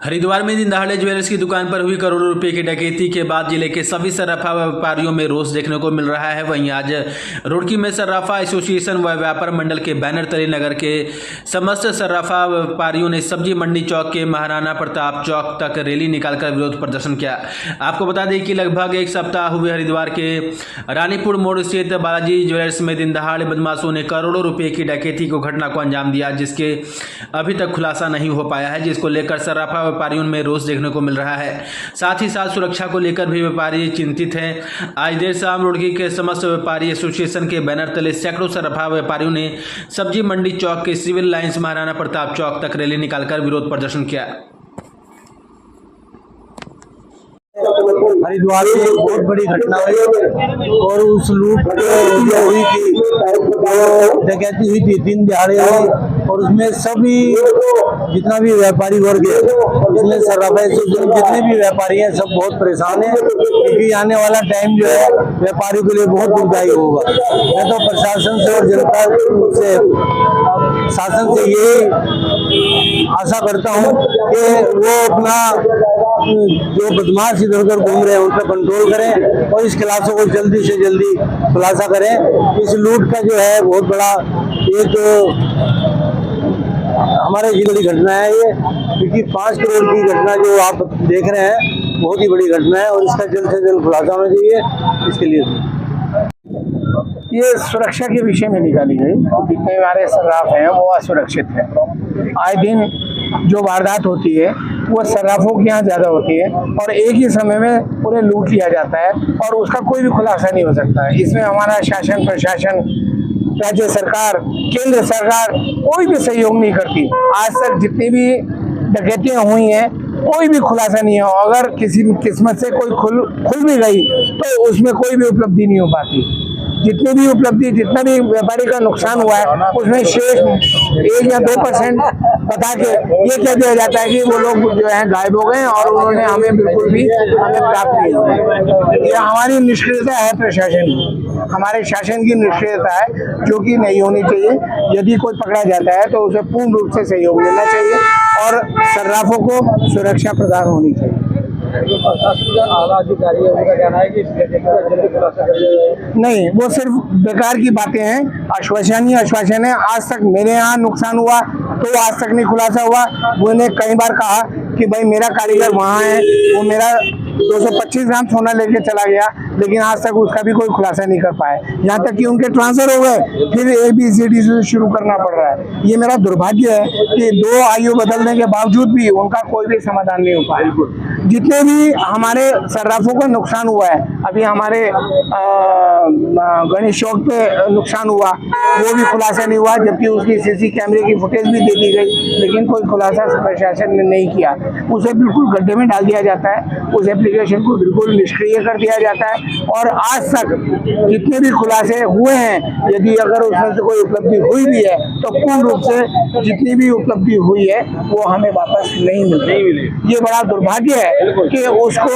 हरिद्वार में दिन दहाड़े ज्वेलर्स की दुकान पर हुई करोड़ों रुपए की डकैती के बाद जिले के सभी सर्राफा व्यापारियों में रोष देखने को मिल रहा है। वहीं आज रुड़की में सर्राफा एसोसिएशन व व्यापार मंडल के बैनर तले नगर के समस्त सर्राफा व्यापारियों ने सब्जी मंडी चौक के महाराणा प्रताप चौक तक रैली निकालकर विरोध प्रदर्शन किया। आपको बता दें कि लगभग एक सप्ताह हुए हरिद्वार के रानीपुर मोड़ स्थित बालाजी ज्वेलर्स में दिन दहाड़े बदमाशों ने करोड़ों रुपये की डकैती को घटना को अंजाम दिया, जिसके अभी तक खुलासा नहीं हो पाया है, जिसको लेकर सर्राफा व्यापारियों में रोष देखने को मिल रहा है। साथ ही साथ सुरक्षा को लेकर भी व्यापारी चिंतित हैं। आज देर शाम रुड़की के समस्त व्यापारी एसोसिएशन के बैनर तले सैकड़ों सर्राफा व्यापारियों ने सब्जी मंडी चौक के सिविल लाइंस महाराणा प्रताप चौक तक रैली निकालकर विरोध प्रदर्शन किया। हरिद्वार में एक बहुत बड़ी घटना हुई और उस लूट हुई थी, डकैती हुई थी, दिन दहाड़े हुई और उसमें सभी जितना भी व्यापारी वर्ग है, जितने सर्राफा जितने भी व्यापारी हैं, सब बहुत परेशान हैं क्योंकि आने वाला टाइम जो है व्यापारियों के लिए बहुत दुखदायी होगा। मैं तो प्रशासन से और जनता से शासन से यही आशा करता हूँ कि वो अपना जो बदमाश इधर उधर घूम रहे हैं उन पर कंट्रोल करें और इस खिलाफों को जल्दी से जल्दी खुलासा करें। इस लूट का जो है बहुत बड़ा एक हमारे जिले की घटना है ये, क्योंकि 5 करोड़ की घटना जो आप देख रहे हैं बहुत ही बड़ी घटना है और इसका जल्द से जल्द खुलासा होना चाहिए। इसके लिए ये सुरक्षा के विषय में निकाली गई। जितने हमारे सर्राफ हैं वो असुरक्षित हैं। आए दिन जो वारदात होती है वो सर्राफों के यहाँ ज़्यादा होती है और एक ही समय में पूरे लूट लिया जाता है और उसका कोई भी खुलासा नहीं हो सकता है। इसमें हमारा शासन प्रशासन, राज्य सरकार, केंद्र सरकार कोई भी सहयोग नहीं करती। आज तक जितनी भी डकैतियाँ हुई हैं कोई भी खुलासा नहीं हो। अगर किसी किस्मत से कोई खुल भी गई तो उसमें कोई भी उपलब्धि नहीं हो पाती। जितनी भी उपलब्धि, जितना भी व्यापारी का नुकसान हुआ है उसमें शेष 1 या 2% बता के ये कह दिया जाता है कि वो लोग जो है गायब हो गए और उन्होंने हमें बिल्कुल भी हमें प्राप्त नहीं हुआ। ये हमारी निष्क्रियता है प्रशासन की, हमारे शासन की निष्क्रियता है जो कि नहीं होनी चाहिए। यदि कोई पकड़ा जाता है तो उसे पूर्ण रूप से सहयोग लेना चाहिए और सर्राफों को सुरक्षा प्रदान होनी चाहिए। आला अधिकारी है, उनका कहना है कि नहीं, वो सिर्फ बेकार की बातें हैं। आश्वासन ही आश्वासन है। आज तक मेरे यहाँ नुकसान हुआ तो आज तक नहीं खुलासा हुआ। मैंने कई बार कहा कि भाई मेरा कारीगर वहाँ है, वो मेरा 225 ग्राम सोना लेके चला गया, लेकिन आज तक उसका भी कोई खुलासा नहीं कर पाए। यहाँ तक कि उनके ट्रांसफर हो गए, फिर ABCD से शुरू करना पड़ रहा है। ये मेरा दुर्भाग्य है कि 2 आयु बदलने के बावजूद भी उनका कोई भी समाधान नहीं हो पाया। जितने भी हमारे सर्राफों को नुकसान हुआ है, अभी हमारे गणेश चौक पे नुकसान हुआ वो भी खुलासा नहीं हुआ, जबकि उसकी CC कैमरे की फुटेज भी दे दी गई, लेकिन कोई खुलासा प्रशासन ने नहीं किया। उसे बिल्कुल गड्ढे में डाल दिया जाता है, उस एप्लीकेशन को बिल्कुल निष्क्रिय कर दिया जाता है और आज तक जितने भी खुलासे हुए हैं, यदि अगर उसमें से कोई उपलब्धि हुई भी है तो पूर्ण रूप से जितनी भी उपलब्धि हुई है वो हमें वापस नहीं मिली। ये बड़ा दुर्भाग्य है कि उसको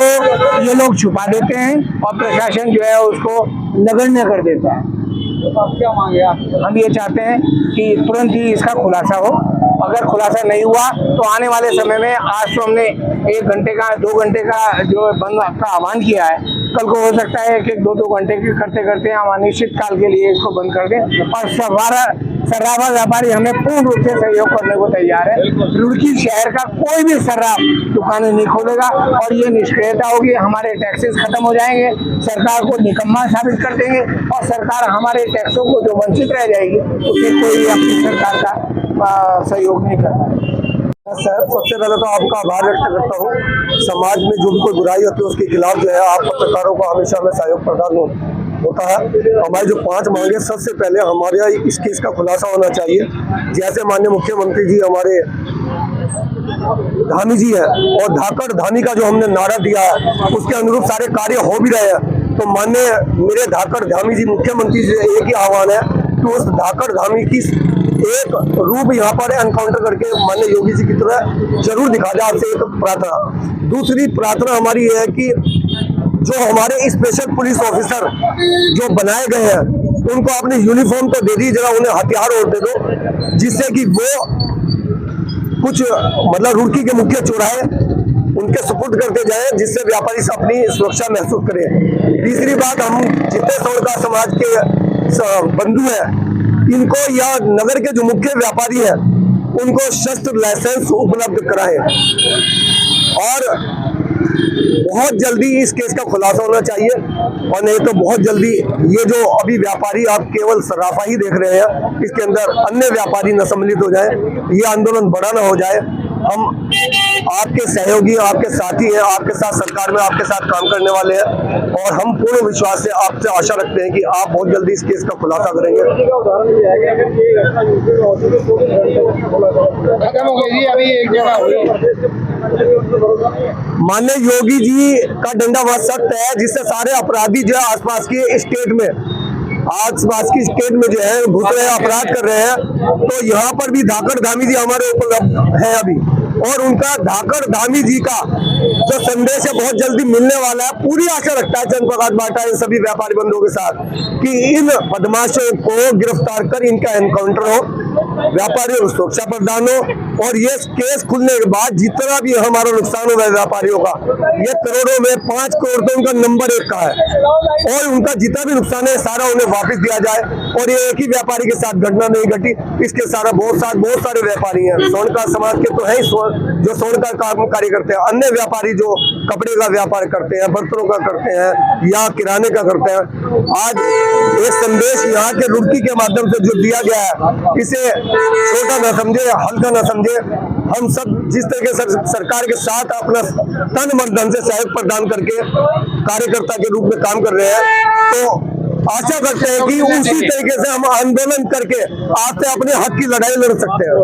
ये लोग छुपा देते हैं और प्रशासन जो है उसको नगण्य कर देता है। क्या मांगे आप? हम ये चाहते हैं कि तुरंत ही इसका खुलासा हो। अगर खुलासा नहीं हुआ तो आने वाले समय में, आज तो हमने 1 घंटे का 2 घंटे का जो बंद का आह्वान किया है, कल को हो सकता है कि 2-2 घंटे के करते करते हम अनिश्चित काल के लिए इसको बंद कर दें और सर्राफा व्यापारी हमें पूर्ण रूप से सहयोग करने को तैयार है। रुड़की शहर का कोई भी सर्राफ दुकानें नहीं खोलेगा और ये निष्क्रियता होगी। हमारे टैक्सेस खत्म हो जाएंगे, सरकार को निकम्मा साबित कर देंगे और सरकार हमारे टैक्सों को जो वंचित रह जाएगी उसे कोई अपनी सरकार का सहयोग नहीं कर पाएगा। सर, सबसे पहले तो आपका आभार व्यक्त करता हूँ। समाज में जो भी कोई बुराई होती है उसके खिलाफ जो है आप पत्रकारों को हमेशा हमें सहयोग प्रदान होता है। हमारी जो 5 मांगे, सबसे पहले हमारे यहाँ इस केस का खुलासा होना चाहिए। जैसे माननीय मुख्यमंत्री जी हमारे धामी जी है और धाकड़ धामी का जो हमने नारा दिया है उसके अनुरूप सारे कार्य हो भी रहे हैं, तो माननीय मेरे धाकड़ धामी जी मुख्यमंत्री से एक ही आह्वान है कि उस धाकड़ धामी की एक रूप यहाँ पर एनकाउंटर करके माननीय योगी जी की तरह जरूर दिखा जाए। आपसे एक प्रार्थना। दूसरी प्रार्थना हमारी ये है कि जो हमारे स्पेशल पुलिस ऑफिसर जो बनाए गए हैं उनको अपनी यूनिफॉर्म तो दे दी, जरा उन्हें हथियार और दे दो, जिससे कि वो कुछ मतलब रुड़की के मुख्य चौराहे उनके सुपुर्द करते जाएं, जिससे व्यापारी अपनी सुरक्षा महसूस करें। तीसरी बात, हम जितने सोनका समाज के बंधु हैं, इनको या नगर के जो मुख्य व्यापारी हैं उनको शस्त्र लाइसेंस उपलब्ध कराएं और बहुत जल्दी इस केस का खुलासा होना चाहिए, और नहीं तो बहुत जल्दी ये जो अभी व्यापारी आप केवल सराफा ही देख रहे हैं, इसके अंदर अन्य व्यापारी न सम्मिलित हो जाए, ये आंदोलन बड़ा न हो जाए। हम आपके सहयोगी, आपके साथी हैं, आपके साथ सरकार में आपके साथ काम करने वाले हैं, और हम पूर्ण विश्वास से आपसे आशा रखते हैं कि आप बहुत जल्दी इस केस का खुलासा करेंगे। माननीय योगी जी का डंडा बहुत सख्त है, जिससे सारे अपराधी जो है आसपास के स्टेट में जो है घुस रहे हैं, अपराध कर रहे हैं। तो यहाँ पर भी धाकड़ धामी जी हमारे उपलब्ध है अभी, और उनका धाकड़ धामी जी का जो संदेश है बहुत जल्दी मिलने वाला है। पूरी आशा रखता है चंद्र प्रकाश बाटा इन सभी व्यापारी बंधुओं के साथ कि इन बदमाशों को गिरफ्तार कर इनका एनकाउंटर हो, व्यापारियों को सुरक्षा प्रदान हो, और ये केस खुलने के बाद जितना भी हमारा नुकसान हुआ है व्यापारियों का, ये करोड़ों में 5 करोड़ तो उनका नंबर 1 का है, और उनका जितना भी नुकसान है सारा उन्हें वापस दिया जाए। और ये एक ही व्यापारी के साथ घटना नहीं घटी, इसके सारा बहुत सारे व्यापारी हैं, सोनका समाज के तो है जो सोनका काम कार्य करते हैं, अन्य व्यापारी जो कपड़े का व्यापार करते हैं, बर्तनों का करते हैं या किराने का करते हैं। आज ये संदेश यहाँ के रुड़की के माध्यम से जो दिया गया है, इसे छोटा न समझे, हल्का न समझे। हम सब जिस तरीके से सरकार के साथ अपना तन मन धन से सहयोग प्रदान करके कार्यकर्ता के रूप में काम कर रहे हैं, तो आशा करते हैं कि उसी तरीके से हम आंदोलन करके आज से अपने हक की लड़ाई लड़ सकते हैं।